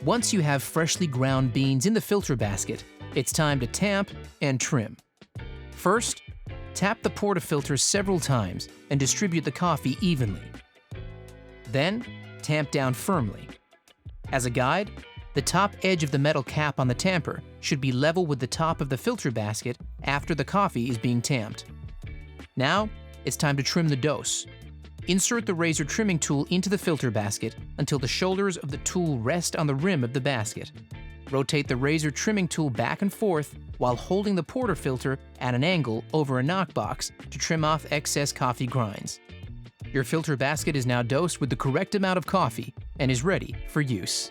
Once you have freshly ground beans in the filter basket, it's time to tamp and trim. First, tap the portafilter several times and distribute the coffee evenly. Then, tamp down firmly. As a guide, the top edge of the metal cap on the tamper should be level with the top of the filter basket after the coffee is being tamped. Now, it's time to trim the dose. Insert the razor trimming tool into the filter basket until the shoulders of the tool rest on the rim of the basket. Rotate the razor trimming tool back and forth while holding the portafilter at an angle over a knockbox to trim off excess coffee grinds. Your filter basket is now dosed with the correct amount of coffee and is ready for use.